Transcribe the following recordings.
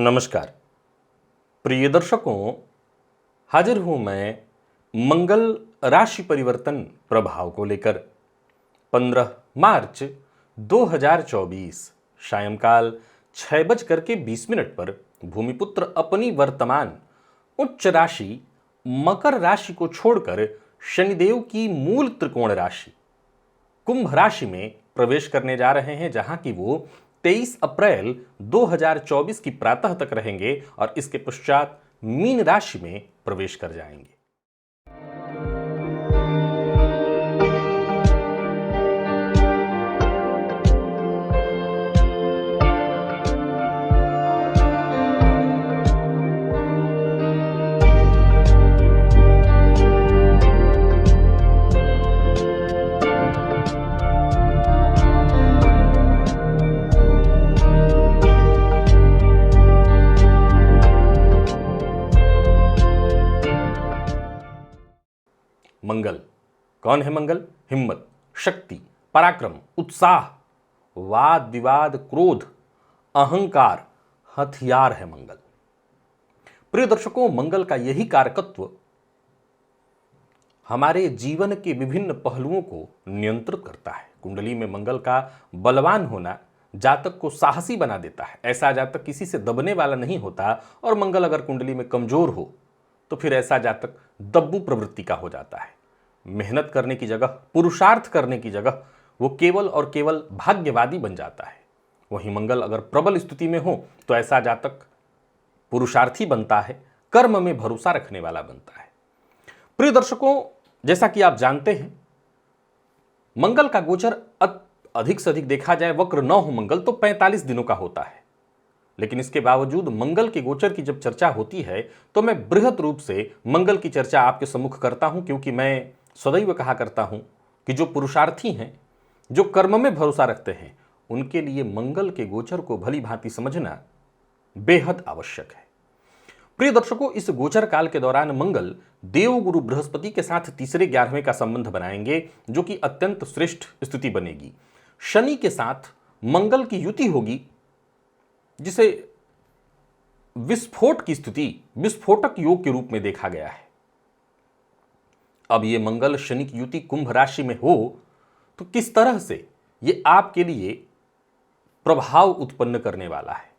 नमस्कार प्रिय दर्शकों, हाजिर हूं मैं मंगल राशि परिवर्तन प्रभाव को लेकर। 15 मार्च 2024 सायंकाल 6:20 पर भूमिपुत्र अपनी वर्तमान उच्च राशि मकर राशि को छोड़कर शनिदेव की मूल त्रिकोण राशि कुंभ राशि में प्रवेश करने जा रहे हैं, जहां की वो 23 अप्रैल 2024 की प्रातः तक रहेंगे और इसके पश्चात मीन राशि में प्रवेश कर जाएंगे। मंगल कौन है? मंगल हिम्मत, शक्ति, पराक्रम, उत्साह, वाद विवाद, क्रोध, अहंकार, हथियार है मंगल। प्रिय दर्शकों, मंगल का यही कारकत्व हमारे जीवन के विभिन्न पहलुओं को नियंत्रित करता है। कुंडली में मंगल का बलवान होना जातक को साहसी बना देता है। ऐसा जातक किसी से दबने वाला नहीं होता, और मंगल अगर कुंडली में कमजोर हो तो फिर ऐसा जातक दब्बू प्रवृत्ति का हो जाता है। मेहनत करने की जगह, पुरुषार्थ करने की जगह वो केवल और केवल भाग्यवादी बन जाता है। वहीं मंगल अगर प्रबल स्थिति में हो तो ऐसा जातक पुरुषार्थी बनता है, कर्म में भरोसा रखने वाला बनता है। प्रिय दर्शकों, जैसा कि आप जानते हैं, मंगल का गोचर अधिक से अधिक देखा जाए, वक्र न हो मंगल तो 45 दिनों का होता है। लेकिन इसके बावजूद मंगल के गोचर की जब चर्चा होती है तो मैं बृहत रूप से मंगल की चर्चा आपके सम्मुख करता हूं, क्योंकि मैं सदैव कहा करता हूं कि जो पुरुषार्थी हैं, जो कर्म में भरोसा रखते हैं, उनके लिए मंगल के गोचर को भली भांति समझना बेहद आवश्यक है। प्रिय दर्शकों, इस गोचर काल के दौरान मंगल देवगुरु बृहस्पति के साथ तीसरे 11वें का संबंध बनाएंगे, जो कि अत्यंत श्रेष्ठ स्थिति बनेगी। शनि के साथ मंगल की युति होगी, जिसे विस्फोट की स्थिति, विस्फोटक योग के रूप में देखा गया है। अब ये मंगल शनि की युति कुंभ राशि में हो तो किस तरह से ये आपके लिए प्रभाव उत्पन्न करने वाला है,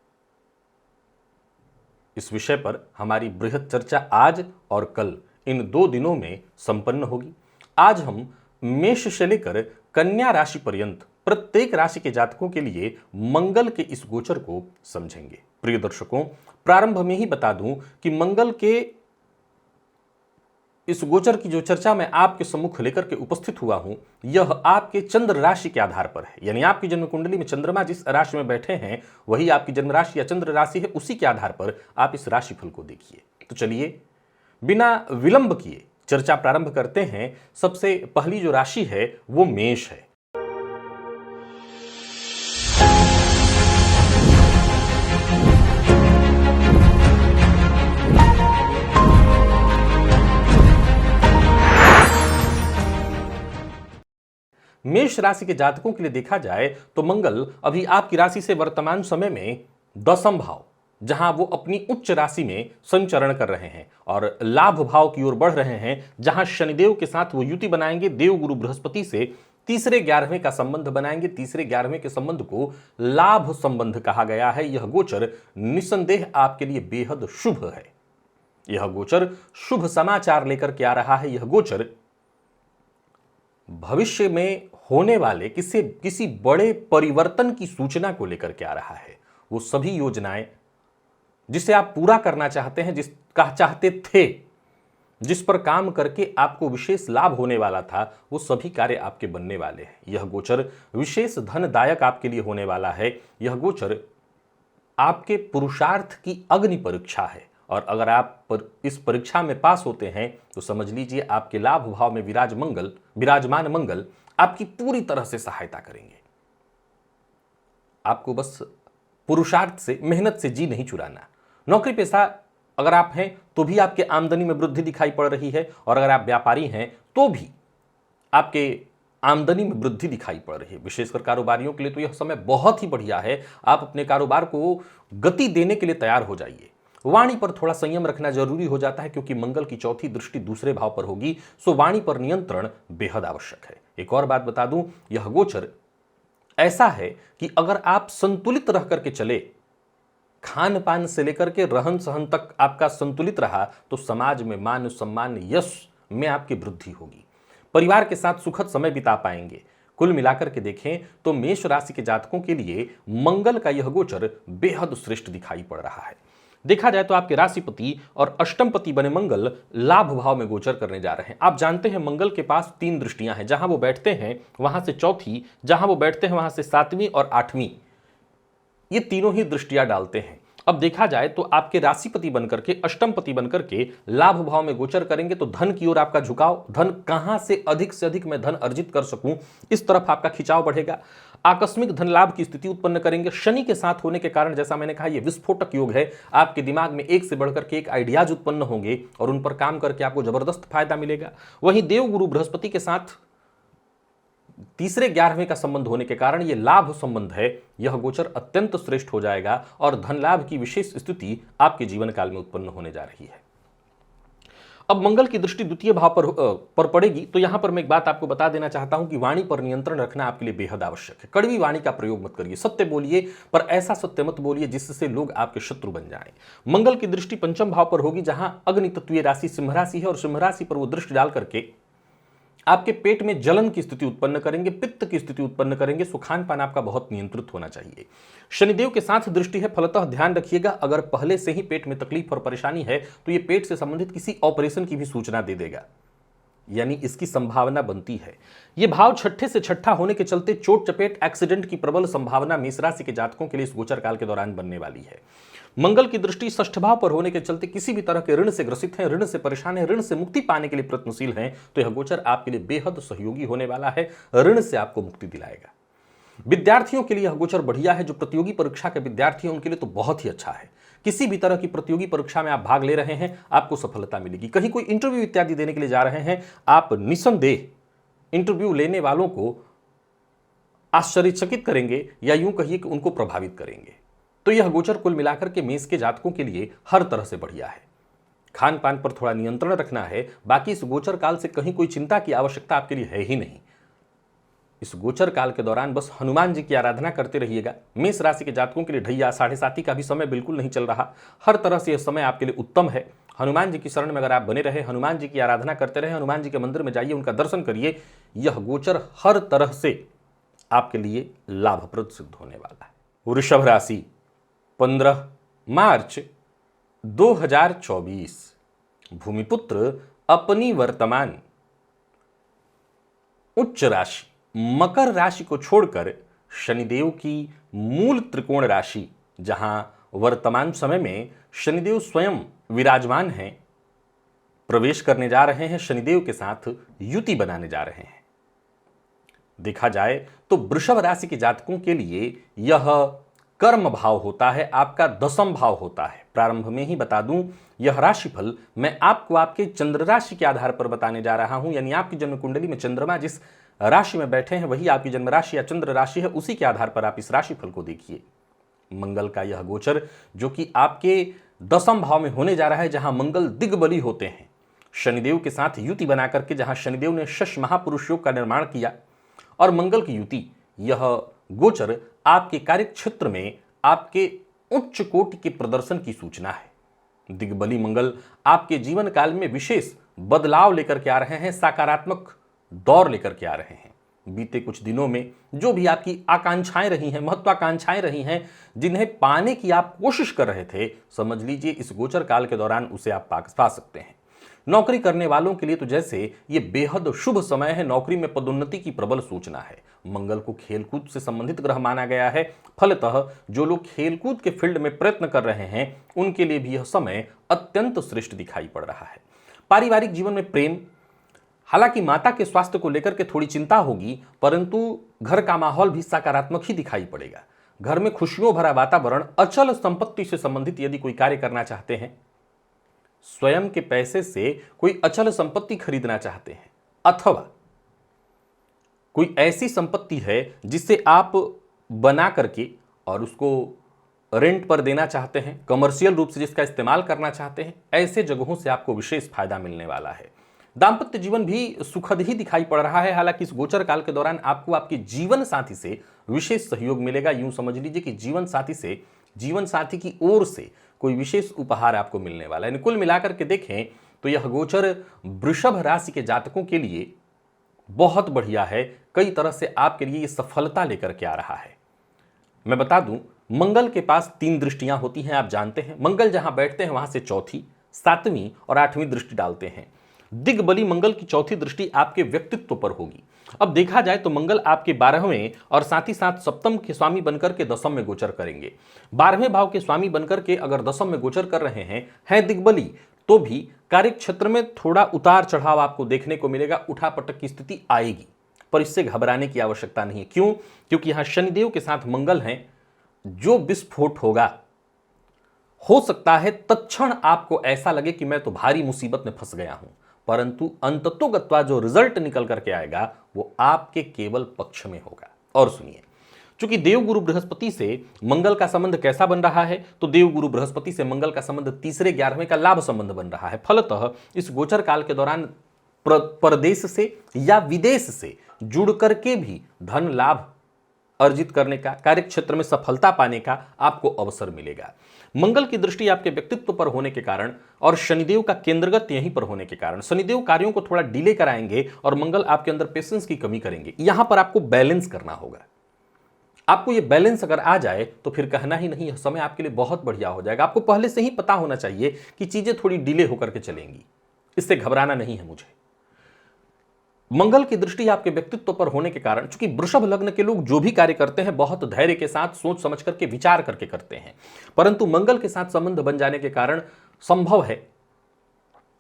इस विषय पर हमारी बृहद चर्चा आज और कल इन 2 दिनों में संपन्न होगी। आज हम मेष से लेकर कन्या राशि पर्यंत प्रत्येक राशि के जातकों के लिए मंगल के इस गोचर को समझेंगे। प्रिय दर्शकों, प्रारंभ में ही बता दूं कि मंगल के इस गोचर की जो चर्चा मैं आपके सम्मुख लेकर के उपस्थित हुआ हूं, यह आपके चंद्र राशि के आधार पर है। यानी आपकी जन्म कुंडली में चंद्रमा जिस राशि में बैठे हैं वही आपकी जन्म राशि या चंद्र राशि है, उसी के आधार पर आप इस राशिफल को देखिए। तो चलिए बिना विलंब किए चर्चा प्रारंभ करते हैं। सबसे पहली जो राशि है वो मेष है। मेष राशि के जातकों के लिए देखा जाए तो मंगल अभी आपकी राशि से वर्तमान समय में 10वें भाव, जहां वो अपनी उच्च राशि में संचरण कर रहे हैं और लाभ भाव की ओर बढ़ रहे हैं, जहां शनिदेव के साथ वो युति बनाएंगे, देवगुरु बृहस्पति से तीसरे 11वें का संबंध बनाएंगे। तीसरे 11वें के संबंध को लाभ संबंध कहा गया है। यह गोचर निसंदेह आपके लिए बेहद शुभ है। यह गोचर शुभ समाचार लेकर के आ रहा है। यह गोचर भविष्य में होने वाले किसी बड़े परिवर्तन की सूचना को लेकर के आ रहा है। वो सभी योजनाएं जिसे आप पूरा करना चाहते हैं, जिसका चाहते थे, जिस पर काम करके आपको विशेष लाभ होने वाला था, वो सभी कार्य आपके बनने वाले हैं। यह गोचर विशेष धनदायक आपके लिए होने वाला है। यह गोचर आपके पुरुषार्थ की अग्नि परीक्षा है, और अगर आप इस परीक्षा में पास होते हैं तो समझ लीजिए आपके लाभ भाव में विराजमान मंगल आपकी पूरी तरह से सहायता करेंगे। आपको बस पुरुषार्थ से, मेहनत से जी नहीं चुराना। नौकरी पेशा अगर आप हैं तो भी आपके आमदनी में वृद्धि दिखाई पड़ रही है, और अगर आप व्यापारी हैं तो भी आपके आमदनी में वृद्धि दिखाई पड़ रही है। विशेषकर कारोबारियों के लिए तो यह समय बहुत ही बढ़िया है। आप अपने कारोबार को गति देने के लिए तैयार हो जाइए। वाणी पर थोड़ा संयम रखना जरूरी हो जाता है, क्योंकि मंगल की चौथी दृष्टि दूसरे भाव पर होगी, सो वाणी पर नियंत्रण बेहद आवश्यक है। एक और बात बता दूं, यह गोचर ऐसा है कि अगर आप संतुलित रह करके चले, खान पान से लेकर के रहन सहन तक आपका संतुलित रहा, तो समाज में मान सम्मान यश में आपकी वृद्धि होगी। परिवार के साथ सुखद समय बिता पाएंगे। कुल मिलाकर के देखें तो मेष राशि के जातकों के लिए मंगल का यह गोचर बेहद श्रेष्ठ दिखाई पड़ रहा है। देखा जाए तो आपके राशिपति और अष्टमपति बने मंगल लाभ भाव में गोचर करने जा रहे हैं। आप जानते हैं मंगल के पास 3 दृष्टियां हैं, जहां वो बैठते हैं वहां से चौथी, जहां वो बैठते हैं वहां से 7वीं और 8वीं, ये तीनों ही दृष्टियां डालते हैं। अब देखा जाए तो आपके राशिपति बनकर के, अष्टमपति बनकर के लाभ भाव में गोचर करेंगे तो धन की ओर आपका झुकाव, धन कहां से अधिक मैं धन अर्जित कर सकूं, इस तरफ आपका खिंचाव बढ़ेगा। आकस्मिक धन लाभ की स्थिति उत्पन्न करेंगे। शनि के साथ होने के कारण, जैसा मैंने कहा, यह विस्फोटक योग है। आपके दिमाग में एक से बढ़कर के एक आइडियाज उत्पन्न होंगे और उन पर काम करके आपको जबरदस्त फायदा मिलेगा। वहीं देवगुरु बृहस्पति के साथ तीसरे 11वें का संबंध होने के कारण यह लाभ संबंध है, यह गोचर अत्यंत श्रेष्ठ हो जाएगा और धन लाभ की विशेष स्थिति आपके जीवन काल में उत्पन्न होने जा रही है। अब मंगल की दृष्टि द्वितीय भाव पर पड़ेगी, तो यहां पर मैं एक बात आपको बता देना चाहता हूं कि वाणी पर नियंत्रण रखना आपके लिए बेहद आवश्यक है। कड़वी वाणी का प्रयोग मत करिए, सत्य बोलिए, पर ऐसा सत्य मत बोलिए जिससे लोग आपके शत्रु बन जाएं। मंगल की दृष्टि पंचम भाव पर होगी, जहां अग्नि तत्वीय राशि सिंह राशि है, और सिंह राशि पर वो दृष्टि डाल करके आपके पेट में जलन की स्थिति उत्पन्न करेंगे, पित्त की स्थिति उत्पन्न करेंगे। सो खान पान आपका बहुत नियंत्रित होना चाहिए। शनिदेव के साथ दृष्टि है, फलतः ध्यान रखिएगा, अगर पहले से ही पेट में तकलीफ और परेशानी है तो ये पेट से संबंधित किसी ऑपरेशन की भी सूचना दे देगा, यानी इसकी संभावना बनती है। यह भाव छठे से छठा होने के चलते चोट चपेट एक्सीडेंट की प्रबल संभावना मेष राशि के जातकों के लिए इस गोचर काल के दौरान बनने वाली है। मंगल की दृष्टि षष्ठ भाव पर होने के चलते किसी भी तरह के ऋण से ग्रसित हैं, ऋण से परेशान हैं, ऋण से मुक्ति पाने के लिए प्रयत्नशील हैं, तो यह गोचर आपके लिए बेहद सहयोगी होने वाला है, ऋण से आपको मुक्ति दिलाएगा। विद्यार्थियों के लिए यह गोचर बढ़िया है। जो प्रतियोगी परीक्षा के विद्यार्थी हैं उनके लिए तो बहुत ही अच्छा है। किसी भी तरह की प्रतियोगी परीक्षा में आप भाग ले रहे हैं, आपको सफलता मिलेगी। कहीं कोई इंटरव्यू इत्यादि देने के लिए जा रहे हैं, आप निसंदेह इंटरव्यू लेने वालों को आश्चर्यचकित करेंगे, या यूं कहिए कि उनको प्रभावित करेंगे। तो यह गोचर कुल मिलाकर के मेष के जातकों के लिए हर तरह से बढ़िया है। खान पान पर थोड़ा नियंत्रण रखना है, बाकी इस गोचर काल से कहीं कोई चिंता की आवश्यकता आपके लिए है ही नहीं। इस गोचर काल के दौरान बस हनुमान जी की आराधना करते रहिएगा। मेष राशि के जातकों के लिए ढैया 7:30 का भी समय बिल्कुल नहीं चल रहा। हर तरह से यह समय आपके लिए उत्तम है। हनुमान जी की शरण में अगर आप बने रहे, हनुमान जी की आराधना करते रहे, हनुमान जी के मंदिर में जाइए, उनका दर्शन करिए, यह गोचर हर तरह से आपके लिए लाभप्रद सिद्ध होने वाला है। वृषभ राशि 15 मार्च 2024। भूमिपुत्र अपनी वर्तमान उच्च राशि मकर राशि को छोड़कर शनिदेव की मूल त्रिकोण राशि, जहां वर्तमान समय में शनिदेव स्वयं विराजमान हैं, प्रवेश करने जा रहे हैं। शनिदेव के साथ युति बनाने जा रहे हैं। देखा जाए तो वृषभ राशि के जातकों के लिए यह कर्म भाव होता है, आपका 10वां भाव होता है। प्रारंभ में ही बता दूं, यह राशिफल मैं आपको आपके चंद्र राशि के आधार पर बताने जा रहा हूं, यानी आपकी जन्म कुंडली में चंद्रमा जिस राशि में बैठे हैं वही आपकी जन्म राशि या चंद्र राशि है, उसी के आधार पर आप इस राशिफल को देखिए। मंगल का यह गोचर जो कि आपके 10वां भाव में होने जा रहा है, जहां मंगल दिग्बली होते हैं, शनिदेव के साथ युति बना करके, जहां शनिदेव ने शश महापुरुष योग का निर्माण किया और मंगल की युति, यह गोचर आपके कार्य क्षेत्र में आपके उच्च कोटि के प्रदर्शन की सूचना है। दिग्बली मंगल आपके जीवन काल में विशेष बदलाव लेकर के आ रहे हैं, सकारात्मक दौर लेकर के आ रहे हैं। बीते कुछ दिनों में जो भी आपकी आकांक्षाएं रही हैं, महत्वाकांक्षाएं रही हैं, जिन्हें पाने की आप कोशिश कर रहे थे, समझ लीजिए इस गोचर काल के दौरान उसे आप पा सकते हैं। नौकरी करने वालों के लिए तो जैसे ये बेहद शुभ समय है, नौकरी में पदोन्नति की प्रबल सूचना है। मंगल को खेलकूद से संबंधित ग्रह माना गया है, फलतः जो लोग खेलकूद के फील्ड में प्रयत्न कर रहे हैं उनके लिए भी यह समय अत्यंत श्रेष्ठ दिखाई पड़ रहा है। पारिवारिक जीवन में प्रेम, हालांकि माता के स्वास्थ्य को लेकर के थोड़ी चिंता होगी, परंतु घर का माहौल भी सकारात्मक ही दिखाई पड़ेगा। घर में खुशियों भरा वातावरण, अचल संपत्ति से संबंधित यदि कोई कार्य करना चाहते हैं, स्वयं के पैसे से कोई अचल संपत्ति खरीदना चाहते हैं, अथवा कोई ऐसी संपत्ति है जिसे आप बना करके और उसको रेंट पर देना चाहते हैं, कमर्शियल रूप से जिसका इस्तेमाल करना चाहते हैं, ऐसे जगहों से आपको विशेष फायदा मिलने वाला है। दाम्पत्य जीवन भी सुखद ही दिखाई पड़ रहा है। हालांकि इस गोचर काल के दौरान आपको आपके जीवन साथी से विशेष सहयोग मिलेगा। यूं समझ लीजिए कि जीवन साथी की ओर से कोई विशेष उपहार आपको मिलने वाला है। कुल मिलाकर के देखें तो यह गोचर वृषभ राशि के जातकों के लिए बहुत बढ़िया है। कई तरह से आपके लिए यह सफलता लेकर के आ रहा है। मैं बता दूं, मंगल के पास 3 दृष्टियां होती हैं, आप जानते हैं। मंगल जहां बैठते हैं वहां से चौथी, 7वीं और 8वीं दृष्टि डालते हैं। दिग्बली मंगल की चौथी दृष्टि आपके व्यक्तित्व पर होगी। अब देखा जाए तो मंगल आपके 12वें और साथ ही साथ सप्तम के स्वामी बनकर के दशम में गोचर करेंगे। 12वें भाव के स्वामी बनकर के अगर दशम में गोचर कर रहे हैं दिग्बली, तो भी कार्य क्षेत्र में थोड़ा उतार चढ़ाव आपको देखने को मिलेगा, उठापटक की स्थिति आएगी, पर इससे घबराने की आवश्यकता नहीं है। क्यों? क्योंकि यहां शनिदेव के साथ मंगल हैं। जो विस्फोट होगा, हो सकता है तत्क्षण आपको ऐसा लगे कि मैं तो भारी मुसीबत में फंस गया हूं, परंतु अंततोगत्वा जो रिजल्ट निकल करके आएगा वो आपके केवल पक्ष में होगा। और सुनिए, चूंकि देवगुरु बृहस्पति से मंगल का संबंध कैसा बन रहा है, तो देवगुरु बृहस्पति से मंगल का संबंध तीसरे 11वें का लाभ संबंध बन रहा है। फलतः इस गोचर काल के दौरान परदेश से या विदेश से जुड़ करके भी धन लाभ अर्जित करने का, कार्य क्षेत्र में सफलता पाने का आपको अवसर मिलेगा। मंगल की दृष्टि आपके व्यक्तित्व पर होने के कारण और शनिदेव का केंद्रगत यहीं पर होने के कारण शनिदेव कार्यों को थोड़ा डिले कराएंगे और मंगल आपके अंदर पेशेंस की कमी करेंगे। यहां पर आपको बैलेंस करना होगा। आपको ये बैलेंस अगर आ जाए तो फिर कहना ही नहीं, यह समय आपके लिए बहुत बढ़िया हो जाएगा। आपको पहले से ही पता होना चाहिए कि चीजें थोड़ी डिले होकर के चलेंगी, इससे घबराना नहीं है मुझे। मंगल की दृष्टि आपके व्यक्तित्व पर होने के कारण, चूंकि वृषभ लग्न के लोग जो भी कार्य करते हैं बहुत धैर्य के साथ, सोच समझ करके, विचार करके करते हैं, परंतु मंगल के साथ संबंध बन जाने के कारण संभव है,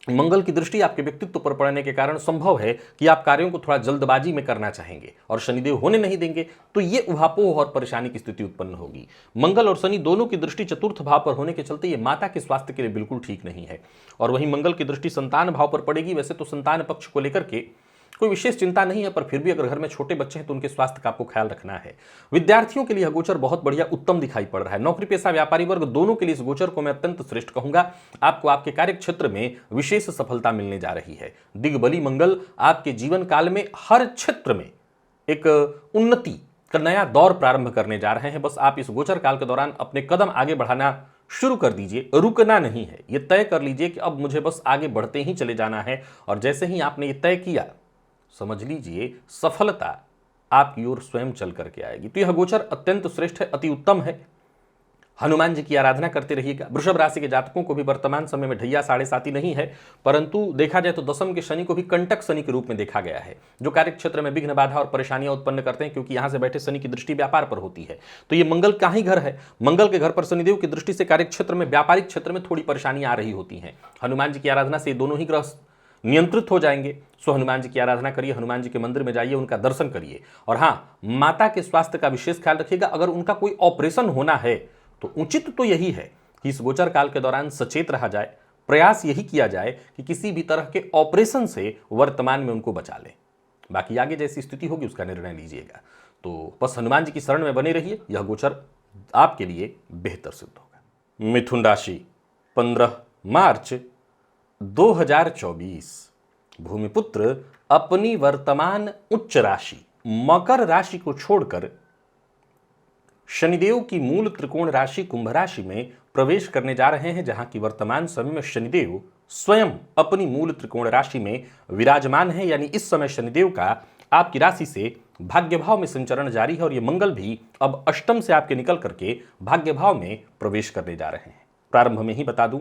मंगल की दृष्टि आपके व्यक्तित्व पर पड़ने के कारण संभव है कि आप कार्यों को थोड़ा जल्दबाजी में करना चाहेंगे और शनिदेव होने नहीं देंगे, तो ये उहापोह और परेशानी की स्थिति उत्पन्न होगी। मंगल और शनि दोनों की दृष्टि चतुर्थ भाव पर होने के चलते ये माता के स्वास्थ्य के लिए बिल्कुल ठीक नहीं है। और वहीं मंगल की दृष्टि संतान भाव पर पड़ेगी। वैसे तो संतान पक्ष को लेकर के कोई विशेष चिंता नहीं है, पर फिर भी अगर घर में छोटे बच्चे हैं तो उनके स्वास्थ्य का आपको ख्याल रखना है। विद्यार्थियों के लिए यह गोचर बहुत बढ़िया उत्तम दिखाई पड़ रहा है। नौकरी पेशा व्यापारी वर्ग दोनों के लिए इस गोचर को मैं अत्यंत श्रेष्ठ कहूंगा। आपको आपके कार्य क्षेत्र में विशेष सफलता मिलने जा रही है। दिग्बली मंगल आपके जीवन काल में हर क्षेत्र में एक उन्नति का नया दौर प्रारंभ करने जा रहे हैं। बस आप इस गोचर काल के दौरान अपने कदम आगे बढ़ाना शुरू कर दीजिए, रुकना नहीं है। यह तय कर लीजिए कि अब मुझे बस आगे बढ़ते ही चले जाना है, और जैसे ही आपने ये तय किया, समझ लीजिए सफलता आपकी ओर स्वयं चल करके आएगी। तो यह गोचर अत्यंत श्रेष्ठ है, अति उत्तम है। हनुमान जी की आराधना करते रहिएगा। वृषभ राशि के जातकों को भी वर्तमान समय में ढैया 7.5 नहीं है, परंतु देखा जाए तो दशम के शनि को भी कंटक शनि के रूप में देखा गया है, जो कार्य क्षेत्र में विघ्न बाधा और परेशानियां उत्पन्न करते हैं, क्योंकि यहां से बैठे शनि की दृष्टि व्यापार पर होती है। तो ये मंगल का ही घर है। मंगल के घर पर शनिदेव की दृष्टि से कार्य क्षेत्र में, व्यापारिक क्षेत्र में थोड़ी परेशानी आ रही होती है। हनुमान जी की आराधना से दोनों ही ग्रह नियंत्रित हो जाएंगे। सो हनुमान जी की आराधना करिए, हनुमान जी के मंदिर में जाइए, उनका दर्शन करिए। और हाँ, माता के स्वास्थ्य का विशेष ख्याल रखिएगा। अगर उनका कोई ऑपरेशन होना है तो उचित तो यही है कि इस गोचर काल के दौरान सचेत रहा जाए, प्रयास यही किया जाए कि किसी भी तरह के ऑपरेशन से वर्तमान में उनको बचा लें। बाकी आगे जैसी स्थिति होगी उसका निर्णय लीजिएगा। तो बस हनुमान जी की शरण में बने रहिए, यह गोचर आपके लिए बेहतर सिद्ध होगा। मिथुन राशि, 15 मार्च 2024। भूमिपुत्र अपनी वर्तमान उच्च राशि मकर राशि को छोड़कर शनिदेव की मूल त्रिकोण राशि कुंभ राशि में प्रवेश करने जा रहे हैं, जहां की वर्तमान समय में शनिदेव स्वयं अपनी मूल त्रिकोण राशि में विराजमान है। यानी इस समय शनिदेव का आपकी राशि से भाग्य भाव में संचरण जारी है, और ये मंगल भी अब अष्टम से आपके निकल करके भाग्य भाव में प्रवेश करने जा रहे हैं। प्रारंभ में ही बता दूं,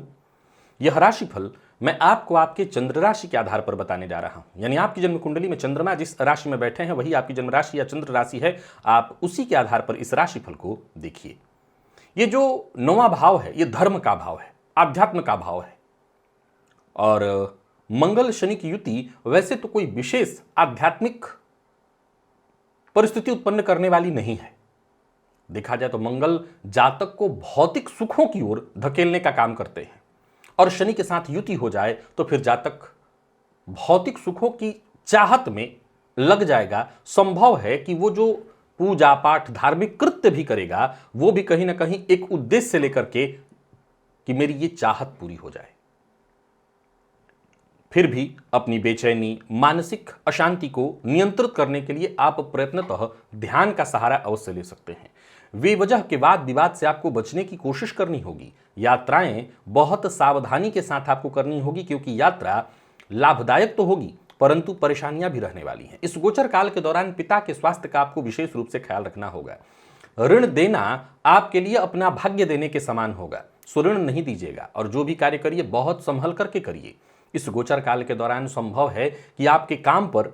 यह राशिफल मैं आपको आपके चंद्र राशि के आधार पर बताने जा रहा हूं। यानी आपकी जन्म कुंडली में चंद्रमा जिस राशि में बैठे हैं वही आपकी जन्म राशि या चंद्र राशि है। आप उसी के आधार पर इस राशिफल को देखिए। ये जो 9वां भाव है, ये धर्म का भाव है, आध्यात्म का भाव है। और मंगल शनि की युति वैसे तो कोई विशेष आध्यात्मिक परिस्थिति उत्पन्न करने वाली नहीं है। देखा जाए तो मंगल जातक को भौतिक सुखों की ओर धकेलने का काम करते हैं, और शनि के साथ युति हो जाए तो फिर जातक भौतिक सुखों की चाहत में लग जाएगा, संभव है कि वो जो पूजा पाठ धार्मिक कृत्य भी करेगा वो भी कहीं ना कहीं एक उद्देश्य लेकर के कि मेरी ये चाहत पूरी हो जाए। फिर भी अपनी बेचैनी, मानसिक अशांति को नियंत्रित करने के लिए आप प्रयत्नतः ध्यान का सहारा अवश्य ले सकते हैं। बेवजह के वाद विवाद से आपको बचने की कोशिश करनी होगी। यात्राएं बहुत सावधानी के साथ आपको करनी होगी, क्योंकि यात्रा लाभदायक तो होगी परंतु परेशानियां भी रहने वाली हैं। इस गोचर काल के दौरान पिता के स्वास्थ्य का आपको विशेष रूप से ख्याल रखना होगा। ऋण देना आपके लिए अपना भाग्य देने के समान होगा, सो ऋण नहीं दीजिएगा और जो भी कार्य करिए बहुत संभल करके करिए। इस गोचर काल के दौरान संभव है कि आपके काम पर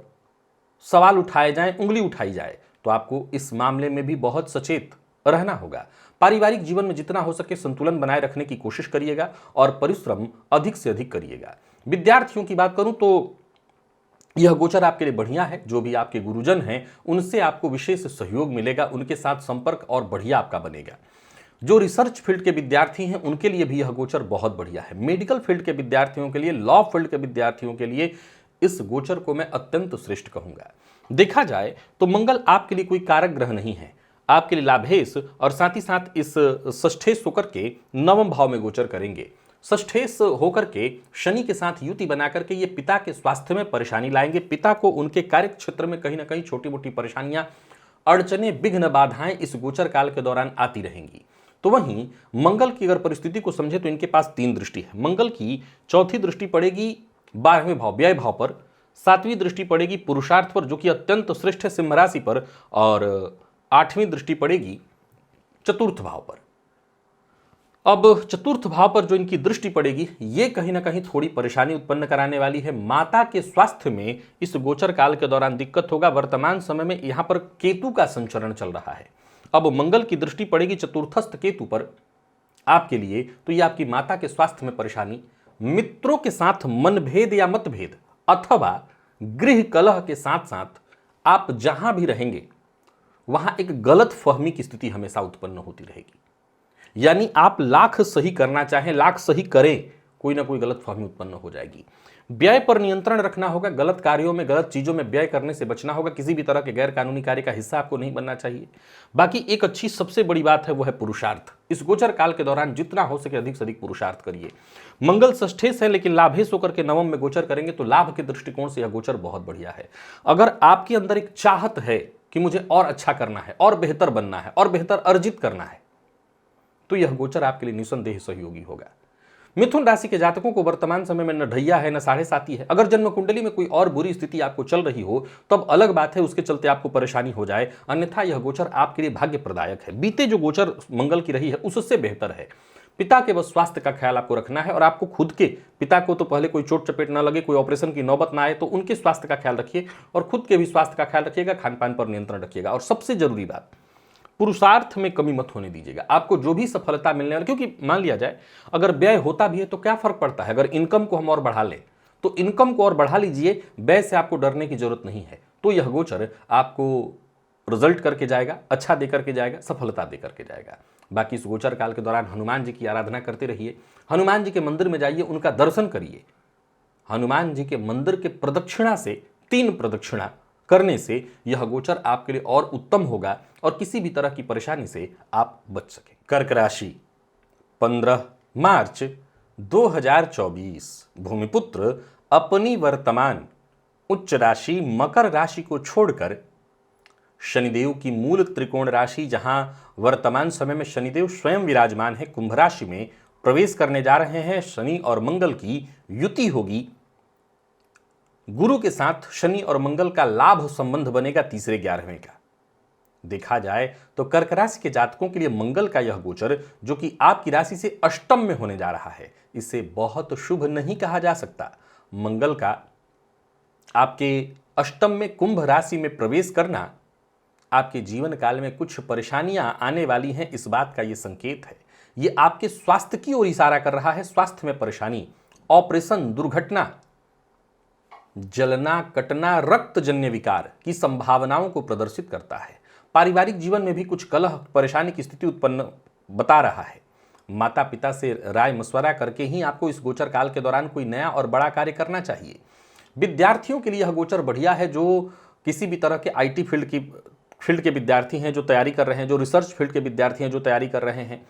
सवाल उठाए जाएं, उंगली उठाई जाए, तो आपको इस मामले में भी बहुत सचेत रहना होगा। पारिवारिक जीवन में जितना हो सके संतुलन बनाए रखने की कोशिश करिएगा और परिश्रम अधिक से अधिक करिएगा। विद्यार्थियों की बात करूं तो यह गोचर आपके लिए बढ़िया है। जो भी आपके गुरुजन हैं उनसे आपको विशेष सहयोग मिलेगा, उनके साथ संपर्क और बढ़िया आपका बनेगा। जो रिसर्च फील्ड के विद्यार्थी हैं उनके लिए भी यह गोचर बहुत बढ़िया है। मेडिकल फील्ड के विद्यार्थियों के लिए, लॉ फील्ड के विद्यार्थियों के लिए इस गोचर को मैं अत्यंत श्रेष्ठ कहूंगा। देखा जाए तो मंगल आपके लिए कोई कारक ग्रह नहीं है, आपके लिए लाभेश और साथ ही साथ इस षष्ठेश होकर के नवम भाव में गोचर करेंगे। षष्ठेश होकर के शनि के साथ युति बना करके ये पिता के स्वास्थ्य में परेशानी लाएंगे। पिता को उनके कार्य क्षेत्र में कहीं ना कहीं छोटी मोटी परेशानियां, अड़चने, विघ्न, बाधाएं इस गोचर काल के दौरान आती रहेंगी। तो वहीं मंगल की अगर परिस्थिति को समझे तो इनके पास 3 दृष्टि है। मंगल की चौथी दृष्टि पड़ेगी 12वें भाव व्यय भाव पर, 7वीं दृष्टि पड़ेगी पुरुषार्थ पर जो कि अत्यंत श्रेष्ठ है सिंह राशि पर, और 8वीं दृष्टि पड़ेगी चतुर्थ भाव पर। अब चतुर्थ भाव पर जो इनकी दृष्टि पड़ेगी ये कहीं ना कहीं थोड़ी परेशानी उत्पन्न कराने वाली है। माता के स्वास्थ्य में इस गोचर काल के दौरान दिक्कत होगा। वर्तमान समय में यहां पर केतु का संचरण चल रहा है। अब मंगल की दृष्टि पड़ेगी चतुर्थस्थ केतु पर आपके लिए, तो ये आपकी माता के स्वास्थ्य में परेशानी, मित्रों के साथ मनभेद या मतभेद अथवा गृह कलह के साथ साथ आप जहां भी रहेंगे वहां एक गलत फहमी की स्थिति हमेशा उत्पन्न होती रहेगी। यानी आप लाख सही करना चाहें, लाख सही करें, कोई ना कोई गलत फहमी उत्पन्न हो जाएगी। व्यय पर नियंत्रण रखना होगा, गलत कार्यों में, गलत चीजों में व्यय करने से बचना होगा। किसी भी तरह के गैर कानूनी कार्य का हिस्सा आपको नहीं बनना चाहिए। बाकी एक अच्छी सबसे बड़ी बात है वो है पुरुषार्थ। इस गोचर काल के दौरान जितना हो सके अधिक से अधिक पुरुषार्थ करिए। मंगल षष्ठेश है लेकिन लाभेश होकर के नवम में गोचर करेंगे, तो लाभ के दृष्टिकोण से यह गोचर बहुत बढ़िया है। अगर आपके अंदर एक चाहत है कि मुझे और अच्छा करना है, और बेहतर बनना है, और बेहतर अर्जित करना है, तो यह गोचर आपके लिए निसंदेह सहयोगी होगा। मिथुन राशि के जातकों को वर्तमान समय में न ढैया है न साढ़े साती है। अगर जन्म कुंडली में कोई और बुरी स्थिति आपको चल रही हो तब अलग बात है, उसके चलते आपको परेशानी हो जाए, अन्यथा यह गोचर आपके लिए भाग्य प्रदायक है। बीते जो गोचर मंगल की रही है उससे बेहतर है। पिता के बस स्वास्थ्य का ख्याल आपको रखना है और आपको खुद के पिता को तो पहले कोई चोट चपेट ना लगे, कोई ऑपरेशन की नौबत ना आए, तो उनके स्वास्थ्य का ख्याल रखिए और खुद के भी स्वास्थ्य का ख्याल रखिएगा। खान पान पर नियंत्रण रखिएगा और सबसे जरूरी बात, पुरुषार्थ में कमी मत होने दीजिएगा। आपको जो भी सफलता मिलने वाली, क्योंकि मान लिया जाए अगर व्यय होता भी है तो क्या फर्क पड़ता है, अगर इनकम को हम और बढ़ा लें तो इनकम को और बढ़ा लीजिए, व्यय से आपको डरने की जरूरत नहीं है। तो यह गोचर आपको रिजल्ट करके जाएगा, अच्छा दे करके जाएगा, सफलता दे करके जाएगा। बाकी इस गोचर काल के दौरान हनुमान जी की आराधना करते रहिए, हनुमान जी के मंदिर में जाइए, उनका दर्शन करिए। हनुमान जी के मंदिर के प्रदक्षिणा से 3 प्रदक्षिणा करने से यह गोचर आपके लिए और उत्तम होगा और किसी भी तरह की परेशानी से आप बच सके। कर्क राशि 15 मार्च 2024। भूमिपुत्र अपनी वर्तमान उच्च राशि मकर राशि को छोड़कर शनिदेव की मूल त्रिकोण राशि, जहां वर्तमान समय में शनिदेव स्वयं विराजमान है, कुंभ राशि में प्रवेश करने जा रहे हैं। शनि और मंगल की युति होगी। गुरु के साथ शनि और मंगल का लाभ संबंध बनेगा तीसरे 11वें का। देखा जाए तो कर्क राशि के जातकों के लिए मंगल का यह गोचर, जो कि आपकी राशि से अष्टम में होने जा रहा है, इसे बहुत शुभ नहीं कहा जा सकता। मंगल का आपके अष्टम में कुंभ राशि में प्रवेश करना आपके जीवन काल में कुछ परेशानियां आने वाली हैं, इस बात का यह संकेत है। यह आपके स्वास्थ्य की ओर इशारा कर रहा है। स्वास्थ्य में परेशानी, ऑपरेशन, दुर्घटना, जलना, कटना, रक्तजन्य विकार की संभावनाओं को प्रदर्शित करता है। पारिवारिक जीवन में भी कुछ कलह, परेशानी की स्थिति उत्पन्न बता रहा है। माता पिता से राय मशवरा करके ही आपको इस गोचर काल के दौरान कोई नया और बड़ा कार्य करना चाहिए। विद्यार्थियों के लिए यह गोचर बढ़िया है। जो किसी भी तरह के आईटी फील्ड के विद्यार्थी हैं जो तैयारी कर रहे हैं, जो रिसर्च फील्ड के विद्यार्थी हैं जो तैयारी कर रहे हैं,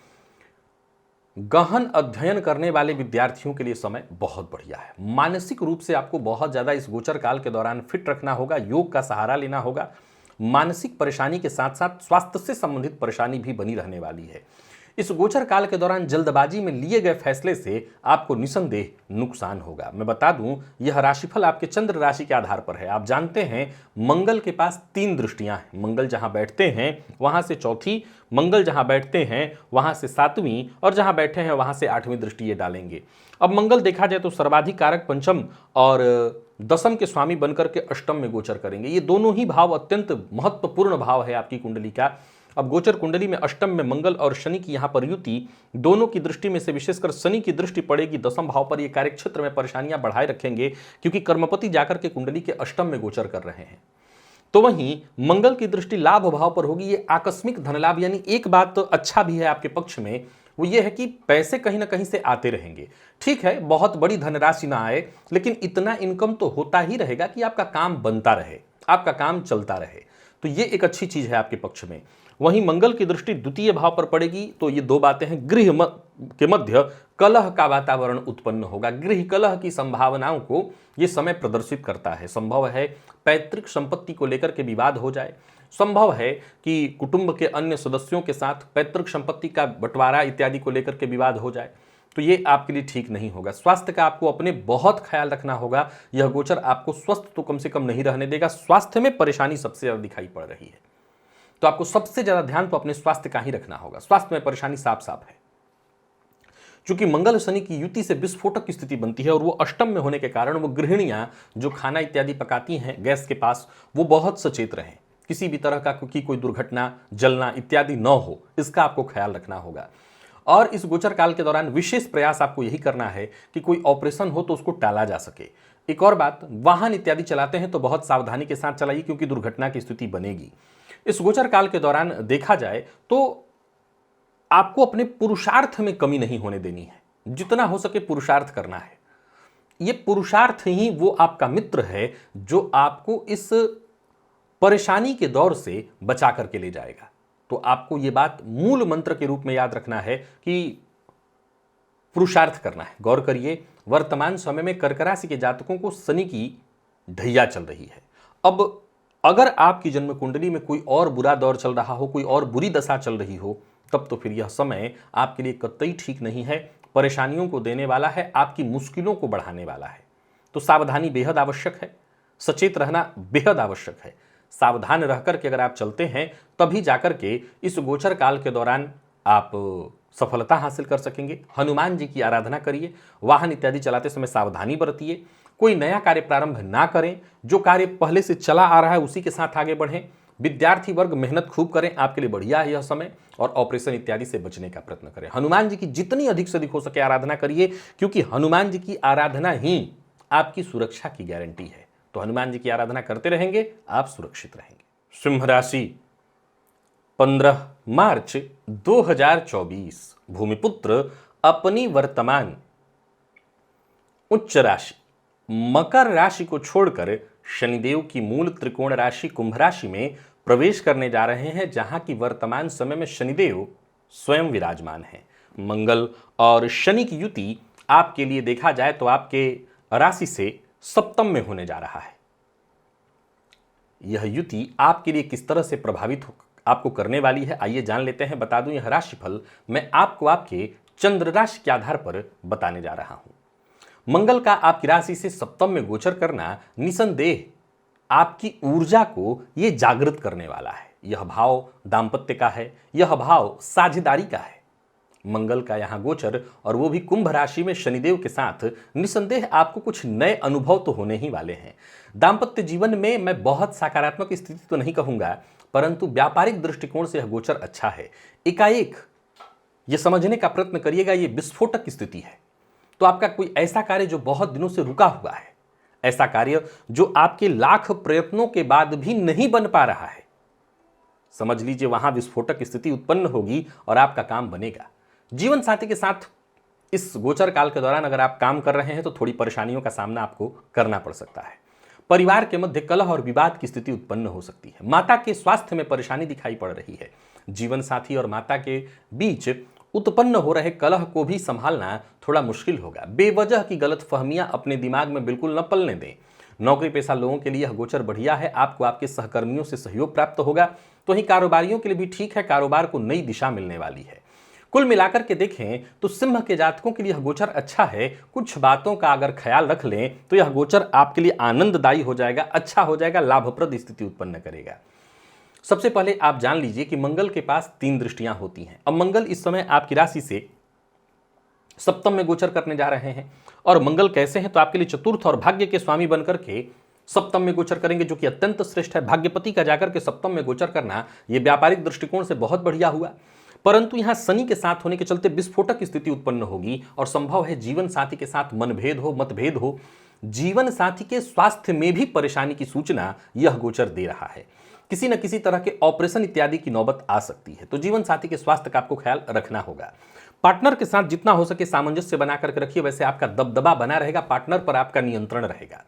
गहन अध्ययन करने वाले विद्यार्थियों के लिए समय बहुत बढ़िया है। मानसिक रूप से आपको बहुत ज़्यादा इस गोचर काल के दौरान फिट रखना होगा, योग का सहारा लेना होगा। मानसिक परेशानी के साथ साथ स्वास्थ्य से संबंधित परेशानी भी बनी रहने वाली है। इस गोचर काल के दौरान जल्दबाजी में लिए गए फैसले से आपको निसंदेह नुकसान होगा। मैं बता दूं, यह राशिफल आपके चंद्र राशि के आधार पर है। आप जानते हैं मंगल के पास 3 दृष्टियां हैं। मंगल जहां बैठते हैं वहां से चौथी, मंगल जहां बैठते हैं वहां से 7वीं, और जहां बैठे हैं वहां से 8वीं दृष्टि ये डालेंगे। अब मंगल देखा जाए तो सर्वाधिक कारक पंचम और दशम के स्वामी बनकर के अष्टम में गोचर करेंगे। ये दोनों ही भाव अत्यंत महत्वपूर्ण भाव है आपकी कुंडली का। अब गोचर कुंडली में अष्टम में मंगल और शनि की यहां पर युति, दोनों की दृष्टि में से विशेषकर शनि की दृष्टि पड़ेगी दशम भाव पर। ये कार्य क्षेत्र में परेशानियां बढ़ाए रखेंगे क्योंकि कर्मपति जाकर के कुंडली के अष्टम में गोचर कर रहे हैं। तो वहीं मंगल की दृष्टि लाभ भाव पर होगी। ये आकस्मिक धनलाभ, यानी एक बात तो अच्छा भी है आपके पक्ष में, वो ये है कि पैसे कहीं ना कहीं से आते रहेंगे। ठीक है, बहुत बड़ी धनराशि ना आए, लेकिन इतना इनकम तो होता ही रहेगा कि आपका काम बनता रहे, आपका काम चलता रहे। तो ये एक अच्छी चीज है आपके पक्ष में। वहीं मंगल की दृष्टि द्वितीय भाव पर पड़ेगी तो ये 2 बातें हैं। गृह के मध्य कलह का वातावरण उत्पन्न होगा। गृह कलह की संभावनाओं को ये समय प्रदर्शित करता है। संभव है पैतृक संपत्ति को लेकर के विवाद हो जाए, संभव है कि कुटुंब के अन्य सदस्यों के साथ पैतृक संपत्ति का बंटवारा इत्यादि को लेकर के विवाद हो जाए। तो ये आपके लिए ठीक नहीं होगा। स्वास्थ्य का आपको अपने बहुत ख्याल रखना होगा। यह गोचर आपको स्वस्थ तो कम से कम नहीं रहने देगा। स्वास्थ्य में परेशानी सबसे ज्यादा दिखाई पड़ रही है, तो आपको सबसे ज्यादा ध्यान तो अपने स्वास्थ्य का ही रखना होगा। स्वास्थ्य में परेशानी साफ साफ है। चूंकि मंगल शनि की युति से विस्फोटक की स्थिति बनती है और वो अष्टम में होने के कारण वो गृहिणियां जो खाना इत्यादि पकाती हैं गैस के पास, वो बहुत सचेत रहें। किसी भी तरह का कोई दुर्घटना, जलना इत्यादि न हो, इसका आपको ख्याल रखना होगा। और इस गोचर काल के दौरान विशेष प्रयास आपको यही करना है कि कोई ऑपरेशन हो तो उसको टाला जा सके। एक और बात, वाहन इत्यादि चलाते हैं तो बहुत सावधानी के साथ चलाइए क्योंकि दुर्घटना की स्थिति बनेगी। इस गोचर काल के दौरान देखा जाए तो आपको अपने पुरुषार्थ में कमी नहीं होने देनी है। जितना हो सके पुरुषार्थ करना है। ये पुरुषार्थ ही वो आपका मित्र है जो आपको इस परेशानी के दौर से बचा करके ले जाएगा। तो आपको ये बात मूल मंत्र के रूप में याद रखना है कि पुरुषार्थ करना है। गौर करिए, वर्तमान समय में कर्क राशि के जातकों को शनि की ढैया चल रही है। अब अगर आपकी जन्म कुंडली में कोई और बुरा दौर चल रहा हो, कोई और बुरी दशा चल रही हो, तब तो फिर यह समय आपके लिए कतई ठीक नहीं है। परेशानियों को देने वाला है, आपकी मुश्किलों को बढ़ाने वाला है। तो सावधानी बेहद आवश्यक है, सचेत रहना बेहद आवश्यक है। सावधान रह करके अगर आप चलते हैं तभी जाकर के इस गोचर काल के दौरान आप सफलता हासिल कर सकेंगे। हनुमान जी की आराधना करिए। वाहन इत्यादि चलाते समय सावधानी बरतिए। कोई नया कार्य प्रारंभ ना करें। जो कार्य पहले से चला आ रहा है उसी के साथ आगे बढ़ें। विद्यार्थी वर्ग मेहनत खूब करें, आपके लिए बढ़िया है यह समय। और ऑपरेशन इत्यादि से बचने का प्रयत्न करें। हनुमान जी की जितनी अधिक से अधिक हो सके आराधना करिए, क्योंकि हनुमान जी की आराधना ही आपकी सुरक्षा की गारंटी है। तो हनुमान जी की आराधना करते रहेंगे, आप सुरक्षित रहेंगे। सिंह राशि 15 मार्च 2024 भूमिपुत्र अपनी वर्तमान उच्च राशि मकर राशि को छोड़कर शनिदेव की मूल त्रिकोण राशि कुंभ राशि में प्रवेश करने जा रहे हैं, जहां की वर्तमान समय में शनिदेव स्वयं विराजमान हैं। मंगल और शनि की युति आपके लिए देखा जाए तो आपके राशि से सप्तम में होने जा रहा है। यह युति आपके लिए किस तरह से प्रभावित आपको करने वाली है, आइए जान लेते हैं। बता दूं, यह राशिफल मैं आपको आपके चंद्र राशि के आधार पर बताने जा रहा हूं। मंगल का आपकी राशि से सप्तम में गोचर करना निसंदेह आपकी ऊर्जा को यह जागृत करने वाला है। यह भाव दाम्पत्य का है, यह भाव साझेदारी का है। मंगल का यहां गोचर और वो भी कुंभ राशि में शनिदेव के साथ, निसंदेह आपको कुछ नए अनुभव तो होने ही वाले हैं। दाम्पत्य जीवन में मैं बहुत सकारात्मक स्थिति तो नहीं कहूंगा, परंतु व्यापारिक दृष्टिकोण से यह गोचर अच्छा है। एकाएक यह समझने का प्रयत्न करिएगा, यह विस्फोटक स्थिति है। तो आपका कोई ऐसा कार्य जो बहुत दिनों से रुका हुआ है, ऐसा कार्य जो आपके लाख प्रयत्नों के बाद भी नहीं बन पा रहा है, समझ लीजिए वहां विस्फोटक स्थिति उत्पन्न होगी और आपका काम बनेगा। जीवन साथी के साथ इस गोचर काल के दौरान अगर आप काम कर रहे हैं तो थोड़ी परेशानियों का सामना आपको करना पड़ सकता है। परिवार के मध्य कलह और विवाद की स्थिति उत्पन्न हो सकती है। माता के स्वास्थ्य में परेशानी दिखाई पड़ रही है। जीवन साथी और माता के बीच उत्पन्न हो रहे कलह को भी संभालना थोड़ा मुश्किल होगा। बेवजह की गलतफहमियां अपने दिमाग में बिल्कुल न पलने दें। नौकरी पेशा लोगों के लिए यह गोचर बढ़िया है। आपको आपके सहकर्मियों से सहयोग प्राप्त होगा। तो वहीं कारोबारियों के लिए भी ठीक है, कारोबार को नई दिशा मिलने वाली है। कुल मिलाकर के देखें तो सिंह के जातकों के लिए यह गोचर अच्छा है। कुछ बातों का अगर ख्याल रख लें तो यह गोचर आपके लिए आनंददायी हो जाएगा, अच्छा हो जाएगा, लाभप्रद स्थिति उत्पन्न करेगा। सबसे पहले आप जान लीजिए कि मंगल के पास 3 दृष्टियां होती हैं। अब मंगल इस समय आपकी राशि से सप्तम में गोचर करने जा रहे हैं। और मंगल कैसे हैं तो आपके लिए चतुर्थ और भाग्य के स्वामी बनकर के सप्तम में गोचर करेंगे, जो कि अत्यंत श्रेष्ठ है। भाग्यपति का जाकर के सप्तम में गोचर करना यह व्यापारिक दृष्टिकोण से बहुत बढ़िया हुआ। परंतु यहां शनि के साथ होने के चलते विस्फोटक स्थिति उत्पन्न होगी और संभव है जीवन साथी के साथ मनभेद हो, मतभेद हो। जीवन साथी के स्वास्थ्य में भी परेशानी की सूचना यह गोचर दे रहा है। किसी न किसी तरह के ऑपरेशन इत्यादि की नौबत आ सकती है। तो जीवन साथी के स्वास्थ्य का आपको ख्याल रखना होगा। पार्टनर के साथ जितना हो सके सामंजस्य बना करके रखिए, वैसे आपका दबदबा बना रहेगा, पार्टनर पर आपका नियंत्रण रहेगा।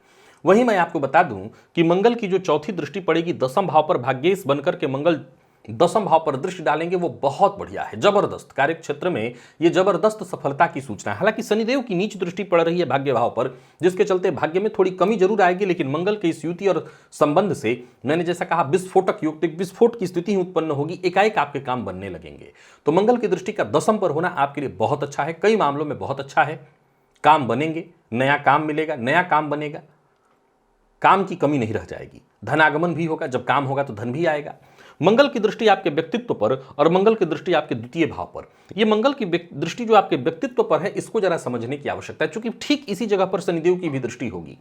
वहीं मैं आपको बता दूं कि मंगल की जो चौथी दृष्टि पड़ेगी 10वें भाव पर, भाग्येश बनकर के मंगल 10वें भाव पर दृष्टि डालेंगे, वो बहुत बढ़िया है, जबरदस्त। कार्य क्षेत्र में ये जबरदस्त सफलता की सूचना है। हालांकि शनिदेव की नीच दृष्टि पड़ रही है भाग्य भाव पर, जिसके चलते भाग्य में थोड़ी कमी जरूर आएगी, लेकिन मंगल के इस युति और संबंध से मैंने जैसा कहा विस्फोटक युक्त विस्फोट की स्थिति उत्पन्न होगी। एकाएक आपके काम बनने लगेंगे। तो मंगल की दृष्टि का 10वें पर होना आपके लिए बहुत अच्छा है, कई मामलों में बहुत अच्छा है। काम बनेंगे, नया काम मिलेगा, नया काम बनेगा, काम की कमी नहीं रह जाएगी। धनागमन भी होगा, जब काम होगा तो धन भी आएगा। मंगल की दृष्टि आपके व्यक्तित्व पर और मंगल की दृष्टि आपके द्वितीय भाव पर। यह मंगल की दृष्टि जो आपके व्यक्तित्व पर है, इसको जरा समझने की आवश्यकता है, क्योंकि ठीक इसी जगह पर शनिदेव की भी दृष्टि होगी।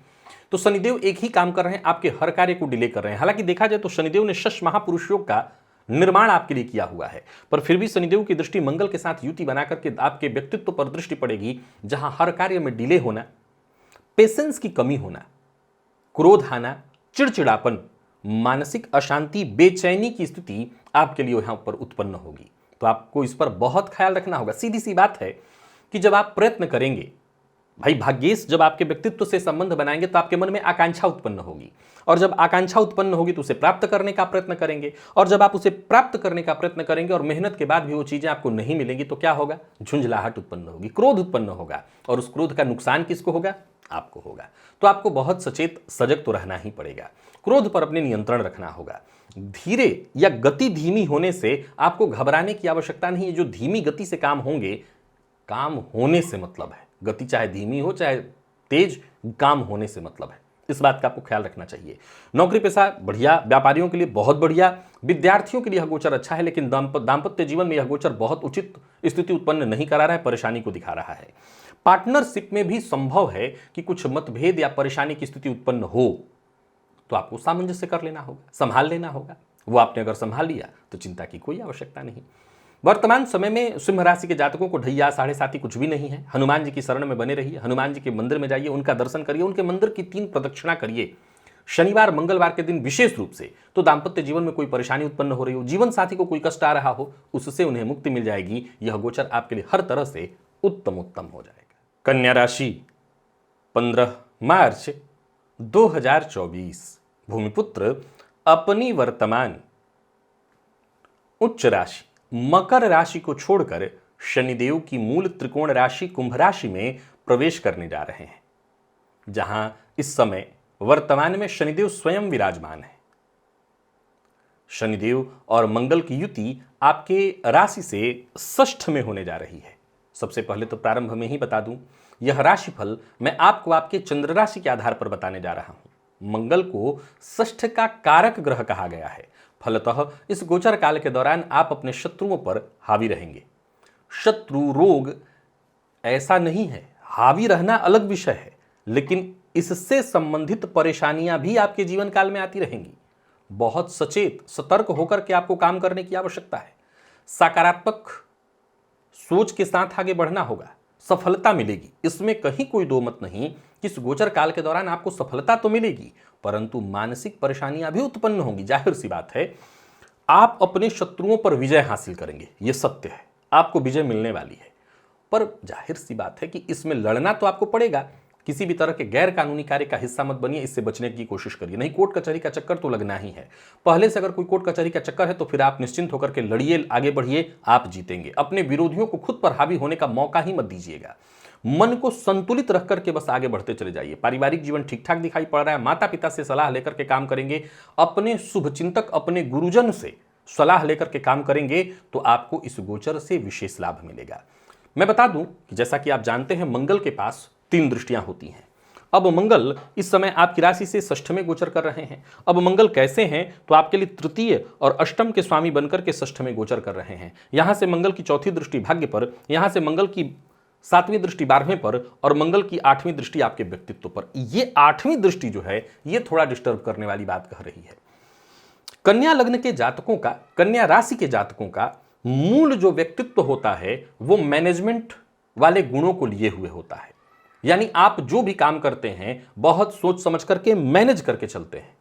तो शनिदेव एक ही काम कर रहे हैं, आपके हर कार्य को डिले कर रहे हैं। हालांकि देखा जाए तो शनिदेव ने शश महापुरुष योग का निर्माण आपके लिए किया हुआ है, पर फिर भी शनिदेव की दृष्टि मंगल के साथ युति बनाकर के आपके व्यक्तित्व पर दृष्टि पड़ेगी, जहां हर कार्य में डिले होना, पेशेंस की कमी होना, क्रोध आना, चिड़चिड़ापन, मानसिक अशांति, बेचैनी की स्थिति आपके लिए यहां पर उत्पन्न होगी। तो आपको इस पर बहुत ख्याल रखना होगा। सीधी सी बात है कि जब आप प्रयत्न करेंगे, भाई भाग्येश जब आपके व्यक्तित्व से संबंध बनाएंगे तो आपके मन में आकांक्षा उत्पन्न होगी, और जब आकांक्षा उत्पन्न होगी तो उसे प्राप्त करने का प्रयत्न करेंगे, और जब आप उसे प्राप्त करने का प्रयत्न करेंगे और मेहनत के बाद भी वो चीजें आपको नहीं मिलेंगी तो क्या होगा? झुंझलाहट उत्पन्न होगी, क्रोध उत्पन्न होगा, और उस क्रोध का नुकसान किसको होगा? आपको होगा। तो आपको बहुत सचेत सजग तो रहना ही पड़ेगा। क्रोध पर अपने नियंत्रण रखना होगा। धीरे या गति धीमी होने से आपको घबराने की आवश्यकता नहीं है। जो धीमी गति से काम होंगे, काम होने से मतलब है। गति चाहे धीमी हो चाहे तेज, काम होने से मतलब है। इस बात का आपको ख्याल रखना चाहिए। नौकरी पेशा बढ़िया, व्यापारियों के लिए बहुत बढ़िया, विद्यार्थियों के लिए यह गोचर अच्छा है, लेकिन दाम्पत्य जीवन में यह गोचर बहुत उचित स्थिति उत्पन्न नहीं करा रहा है, परेशानी को दिखा रहा है। पार्टनरशिप में भी संभव है कि कुछ मतभेद या परेशानी की स्थिति उत्पन्न हो, तो आपको सामंजस्य कर लेना होगा, संभाल लेना होगा। वो आपने अगर संभाल लिया तो चिंता की कोई आवश्यकता नहीं। वर्तमान समय में सिंह राशि के जातकों को ढैया साढ़े साथी कुछ भी नहीं है। हनुमान जी की शरण में बने रहिए, हनुमान जी के मंदिर में जाइए, उनका दर्शन करिए, उनके मंदिर की 3 प्रदक्षिणा करिए। शनिवार मंगलवार के दिन विशेष रूप से। तो दाम्पत्य जीवन में कोई परेशानी उत्पन्न हो रही हो, जीवन साथी को कोई कष्ट आ रहा हो, उससे उन्हें मुक्ति मिल जाएगी। यह गोचर आपके लिए हर तरह से उत्तम हो जाएगा। कन्या राशि 15 मार्च 2024। भूमिपुत्र अपनी वर्तमान उच्च राशि मकर राशि को छोड़कर शनिदेव की मूल त्रिकोण राशि कुंभ राशि में प्रवेश करने जा रहे हैं, जहां इस समय वर्तमान में शनिदेव स्वयं विराजमान है। शनिदेव और मंगल की युति आपके राशि से षष्ठ में होने जा रही है। सबसे पहले तो प्रारंभ में ही बता दूं, यह राशिफल मैं आपको आपके चंद्र राशि के आधार पर बताने जा रहा हूं। मंगल को षष्ठ का कारक ग्रह कहा गया है। फलतः इस गोचर काल के दौरान आप अपने शत्रुओं पर हावी रहेंगे। शत्रु रोग ऐसा नहीं है, हावी रहना अलग विषय है, लेकिन इससे संबंधित परेशानियां भी आपके जीवन काल में आती रहेंगी। बहुत सचेत सतर्क होकर के आपको काम करने की आवश्यकता है। सकारात्मक सोच के साथ आगे बढ़ना होगा, सफलता मिलेगी, इसमें कहीं कोई दो मत नहीं। इस गोचर काल के दौरान आपको सफलता तो मिलेगी, परंतु मानसिक परेशानियां भी उत्पन्न होंगी। जाहिर सी बात है, आप अपने शत्रुओं पर विजय हासिल करेंगे, यह सत्य है, आपको विजय मिलने वाली है। पर जाहिर सी बात है कि इसमें लड़ना तो आपको पड़ेगा। किसी भी तरह के गैर कानूनी कार्य का हिस्सा मत बनिए, इससे बचने की कोशिश करिए। नहीं, कोर्ट कचहरी का चक्कर तो लगना ही है। पहले से अगर कोई कोर्ट कचहरी का चक्कर है तो फिर आप निश्चिंत होकर के लड़िए, आगे बढ़िए, आप जीतेंगे। अपने विरोधियों को खुद पर हावी होने का मौका ही मत दीजिएगा। मन को संतुलित रख करके बस आगे बढ़ते चले जाइए। पारिवारिक जीवन ठीक ठाक दिखाई पड़ रहा है, माता पिता से सलाह लेकर के काम करेंगे, अपने शुभचिंतक अपने गुरुजन से सलाह लेकर के काम करेंगे तो आपको इस गोचर से विशेष लाभ मिलेगा। मैं बता दूं कि जैसा कि आप जानते हैं, मंगल के पास 3 दृष्टियां होती हैं। अब मंगल इस समय आपकी राशि से षष्ठ में गोचर कर रहे हैं। अब मंगल कैसे हैं तो आपके लिए तृतीय और अष्टम के स्वामी बनकर के षष्ठ में गोचर कर रहे हैं। यहां से मंगल की चौथी दृष्टि भाग्य पर, यहां से मंगल की 7वीं दृष्टि 12वें पर और मंगल की 8वीं दृष्टि आपके व्यक्तित्व पर। ये 8वीं दृष्टि जो है ये थोड़ा डिस्टर्ब करने वाली बात कह रही है। कन्या लग्न के जातकों का, कन्या राशि के जातकों का मूल जो व्यक्तित्व होता है वो मैनेजमेंट वाले गुणों को लिए हुए होता है। यानी आप जो भी काम करते हैं बहुत सोच समझ करके मैनेज करके चलते हैं।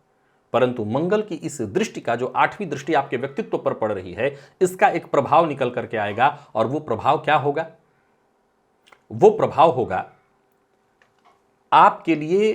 परंतु मंगल की इस दृष्टि का जो 8वीं दृष्टि आपके व्यक्तित्व पर पड़ रही है, इसका एक प्रभाव निकल करके आएगा। और वो प्रभाव क्या होगा? वो प्रभाव होगा आपके लिए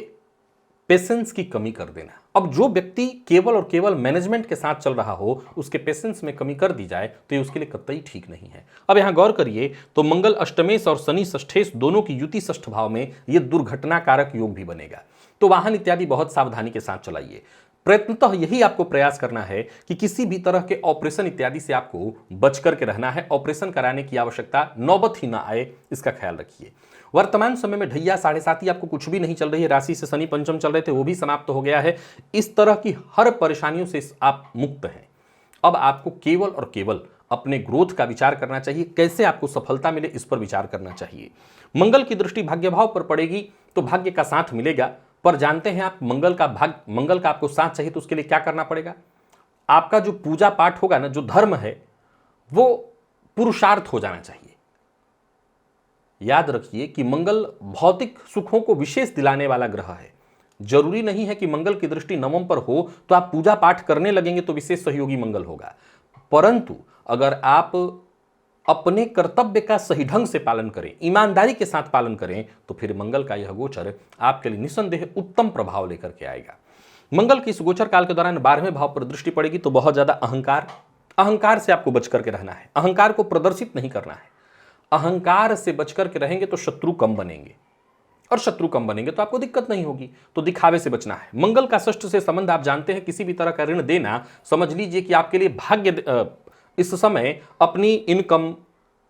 पेशेंस की कमी कर देना। अब जो व्यक्ति केवल और केवल मैनेजमेंट के साथ चल रहा हो, उसके पेशेंस में कमी कर दी जाए तो ये उसके लिए कतई ठीक नहीं है। अब यहां गौर करिए तो मंगल अष्टमेश और शनि षष्ठेश दोनों की युति षष्ठ भाव में ये दुर्घटनाकारक योग भी बनेगा। तो वाहन इत्यादि बहुत सावधानी के साथ चलाइए। प्रयत्नतः यही आपको प्रयास करना है कि किसी भी तरह के ऑपरेशन इत्यादि से आपको बच करके रहना है। ऑपरेशन कराने की आवश्यकता नौबत ही ना आए, इसका ख्याल रखिए। वर्तमान समय में ढैया 7.5 आपको कुछ भी नहीं चल रही है। राशि से शनि पंचम चल रहे थे, वो भी समाप्त हो गया है। इस तरह की हर परेशानियों से आप मुक्त हैं। अब आपको केवल और केवल अपने ग्रोथ का विचार करना चाहिए, कैसे आपको सफलता मिले इस पर विचार करना चाहिए। मंगल की दृष्टि भाग्य भाव पर पड़ेगी तो भाग्य का साथ मिलेगा। पर जानते हैं आप, मंगल का आपको साथ चाहिए तो उसके लिए क्या करना पड़ेगा? आपका जो पूजा पाठ होगा ना, जो धर्म है, वो पुरुषार्थ हो जाना चाहिए। याद रखिए कि मंगल भौतिक सुखों को विशेष दिलाने वाला ग्रह है। जरूरी नहीं है कि मंगल की दृष्टि नवम पर हो तो आप पूजा पाठ करने लगेंगे तो विशेष सहयोगी मंगल होगा। परंतु अगर आप अपने कर्तव्य का सही ढंग से पालन करें, ईमानदारी के साथ पालन करें, तो फिर मंगल का यह गोचर आपके लिए निस्संदेह उत्तम प्रभाव लेकर के आएगा। मंगल की इस गोचर काल के दौरान 12वें भाव पर दृष्टि पड़ेगी तो बहुत ज्यादा अहंकार से आपको बच करके रहना है। अहंकार को प्रदर्शित नहीं करना है। अहंकार से बच करके रहेंगे तो शत्रु कम बनेंगे, और शत्रु कम बनेंगे तो आपको दिक्कत नहीं होगी। तो दिखावे से बचना है। मंगल का षष्ठ से संबंध आप जानते हैं, किसी भी तरह का ऋण देना समझ लीजिए कि आपके लिए भाग्य इस समय अपनी इनकम,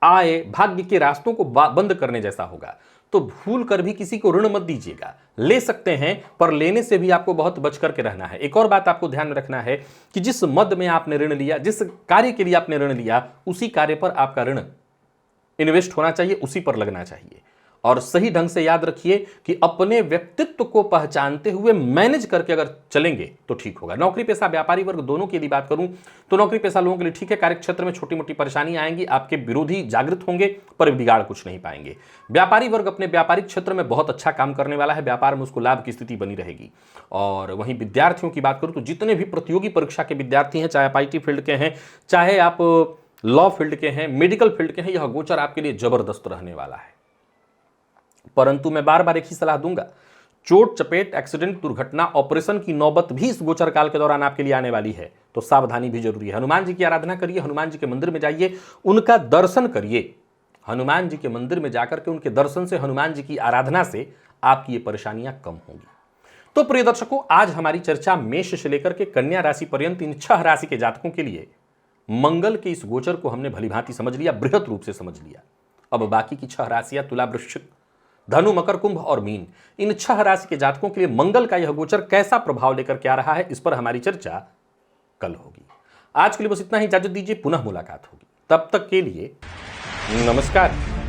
आय, भाग्य के रास्तों को बंद करने जैसा होगा। तो भूल कर भी किसी को ऋण मत दीजिएगा। ले सकते हैं पर लेने से भी आपको बहुत बच करके रहना है। एक और बात आपको ध्यान में रखना है कि जिस मद में आपने ऋण लिया, जिस कार्य के लिए आपने ऋण लिया, उसी कार्य पर आपका ऋण इन्वेस्ट होना चाहिए, उसी पर लगना चाहिए। और सही ढंग से याद रखिए कि अपने व्यक्तित्व को पहचानते हुए मैनेज करके अगर चलेंगे तो ठीक होगा। नौकरी पेशा व्यापारी वर्ग दोनों की यदि बात करूं तो नौकरी पेशा लोगों के लिए ठीक है। कार्यक्षेत्र में छोटी मोटी परेशानी आएंगी, आपके विरोधी जागृत होंगे पर बिगाड़ कुछ नहीं पाएंगे। व्यापारी वर्ग अपने व्यापारिक क्षेत्र में बहुत अच्छा काम करने वाला है, व्यापार में उसको लाभ की स्थिति बनी रहेगी। और वहीं विद्यार्थियों की बात करूं तो जितने भी प्रतियोगी परीक्षा के विद्यार्थी हैं, चाहे आप IT फील्ड के हैं, चाहे आप लॉ फील्ड के हैं, मेडिकल फील्ड के हैं, यह गोचर आपके लिए जबरदस्त रहने वाला है। परंतु मैं बार बार एक ही सलाह दूंगा, चोट चपेट, एक्सीडेंट, दुर्घटना, ऑपरेशन की नौबत भी इस गोचर काल के दौरान आपके लिए आने वाली है, तो सावधानी भी जरूरी है। हनुमान जी की आराधना करिए, हनुमान जी के मंदिर में जाइए, उनका दर्शन करिए। हनुमान जी के मंदिर में जाकर के उनके दर्शन से, हनुमान जी की आराधना से आपकी ये परेशानियां कम होंगी। तो प्रिय दर्शकों, आज हमारी चर्चा मेष से लेकर के कन्या राशि पर्यंत इन 6 राशि के जातकों के लिए मंगल के इस गोचर को हमने भलीभांति समझ लिया, बृहत रूप से समझ लिया। अब बाकी की 6 राशियां तुला, वृश्चिक, धनु, मकर, कुंभ और मीन, इन 6 राशि के जातकों के लिए मंगल का यह गोचर कैसा प्रभाव लेकर के आ रहा है, इस पर हमारी चर्चा कल होगी। आज के लिए बस इतना ही, इजाजत दीजिए, पुनः मुलाकात होगी। तब तक के लिए नमस्कार।